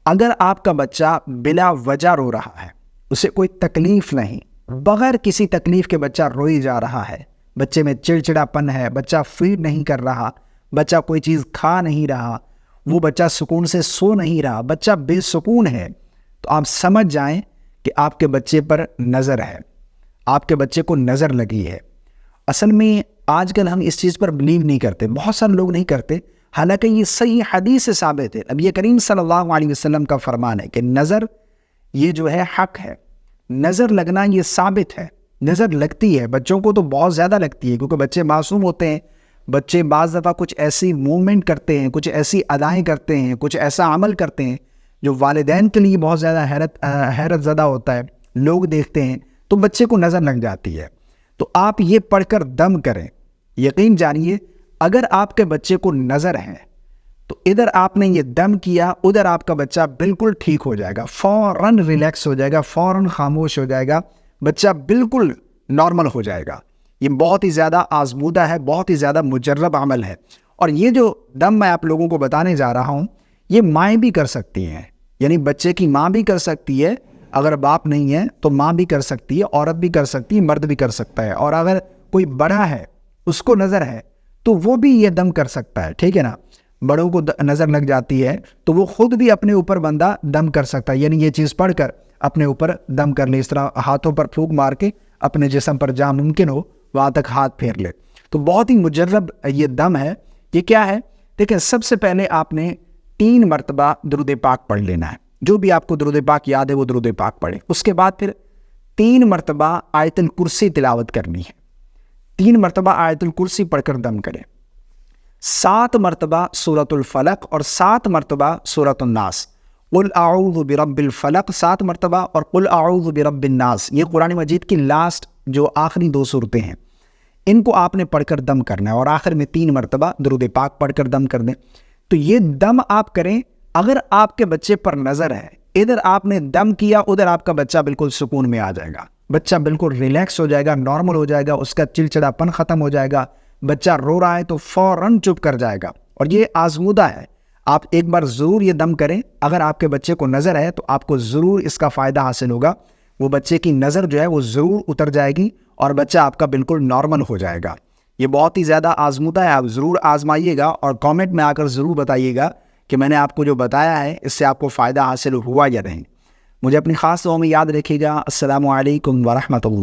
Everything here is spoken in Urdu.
اگر آپ کا بچہ بلا وجہ رو رہا ہے، اسے کوئی تکلیف نہیں، بغیر کسی تکلیف کے بچہ روئی جا رہا ہے، بچے میں چڑچڑاپن ہے، بچہ فیڈ نہیں کر رہا، بچہ کوئی چیز کھا نہیں رہا، وہ بچہ سکون سے سو نہیں رہا، بچہ بے سکون ہے، تو آپ سمجھ جائیں کہ آپ کے بچے پر نظر ہے، آپ کے بچے کو نظر لگی ہے۔ اصل میں آج کل ہم اس چیز پر بلیو نہیں کرتے، بہت سارے لوگ نہیں کرتے، حالانکہ یہ صحیح حدیث سے ثابت ہے۔ نبی کریم صلی اللہ علیہ وسلم کا فرمان ہے کہ نظر یہ جو ہے حق ہے، نظر لگنا یہ ثابت ہے، نظر لگتی ہے، بچوں کو تو بہت زیادہ لگتی ہے، کیونکہ بچے معصوم ہوتے ہیں، بچے بعض دفعہ کچھ ایسی موومنٹ کرتے ہیں، کچھ ایسی ادائیں کرتے ہیں، کچھ ایسا عمل کرتے ہیں جو والدین کے لیے بہت زیادہ حیرت زدہ ہوتا ہے، لوگ دیکھتے ہیں تو بچے کو نظر لگ جاتی ہے۔ تو آپ یہ پڑھ کر دم کریں، یقین جانیے اگر آپ کے بچے کو نظر ہے تو ادھر آپ نے یہ دم کیا، ادھر آپ کا بچہ بالکل ٹھیک ہو جائے گا، فوراً ریلیکس ہو جائے گا، فوراً خاموش ہو جائے گا، بچہ بالکل نارمل ہو جائے گا۔ یہ بہت ہی زیادہ آزمودہ ہے، بہت ہی زیادہ مجرب عمل ہے، اور یہ جو دم میں آپ لوگوں کو بتانے جا رہا ہوں یہ مائیں بھی کر سکتی ہیں، یعنی بچے کی ماں بھی کر سکتی ہے، اگر باپ نہیں ہے تو ماں بھی کر سکتی ہے، عورت بھی کر سکتی ہے، مرد بھی کر سکتا ہے، اور اگر کوئی بڑا ہے اس کو نظر ہے تو وہ بھی یہ دم کر سکتا ہے، ٹھیک ہے نا۔ بڑوں کو نظر لگ جاتی ہے تو وہ خود بھی اپنے اوپر بندہ دم کر سکتا ہے، یعنی یہ چیز پڑھ کر اپنے اوپر دم کر لے، اس طرح ہاتھوں پر پھونک مار کے اپنے جسم پر جہاں ممکن ہو وہاں تک ہاتھ پھیر لے۔ تو بہت ہی مجرب یہ دم ہے۔ یہ کیا ہے؟ دیکھیں، سب سے پہلے آپ نے 3 مرتبہ درود پاک پڑھ لینا ہے، جو بھی آپ کو درود پاک یاد ہے وہ درود پاک پڑھیں۔ اس کے بعد پھر 3 مرتبہ آیت الکرسی تلاوت کرنی ہے، 3 مرتبہ آیت الکرسی پڑھ کر دم کریں، 7 مرتبہ سورۃ الفلق اور 7 مرتبہ سورۃ الناس، قل اعوذ برب الفلق 7 مرتبہ اور قل اعوذ برب الناس، یہ قرآن مجید کی لاسٹ جو آخری 2 صورتیں ہیں، ان کو آپ نے پڑھ کر دم کرنا ہے، اور آخر میں 3 مرتبہ درود پاک پڑھ کر دم کر دیں۔ تو یہ دم آپ کریں اگر آپ کے بچے پر نظر ہے، ادھر آپ نے دم کیا، ادھر آپ کا بچہ بالکل سکون میں آ جائے گا، بچہ بالکل ریلیکس ہو جائے گا، نارمل ہو جائے گا، اس کا چڑچڑاپن ختم ہو جائے گا، بچہ رو رہا ہے تو فوراً چپ کر جائے گا۔ اور یہ آزمودہ ہے، آپ ایک بار ضرور یہ دم کریں، اگر آپ کے بچے کو نظر ہے تو آپ کو ضرور اس کا فائدہ حاصل ہوگا، وہ بچے کی نظر جو ہے وہ ضرور اتر جائے گی اور بچہ آپ کا بالکل نارمل ہو جائے گا۔ یہ بہت ہی زیادہ آزمودہ ہے، آپ ضرور آزمائیے گا، اور کامنٹ میں آ کر ضرور بتائیے گا کہ میں نے آپ کو جو بتایا ہے اس سے آپ کو فائدہ حاصل ہوا یا نہیں۔ مجھے اپنی خاص دعاؤں میں یاد رکھیے گا۔ السلام علیکم ورحمۃ اللہ۔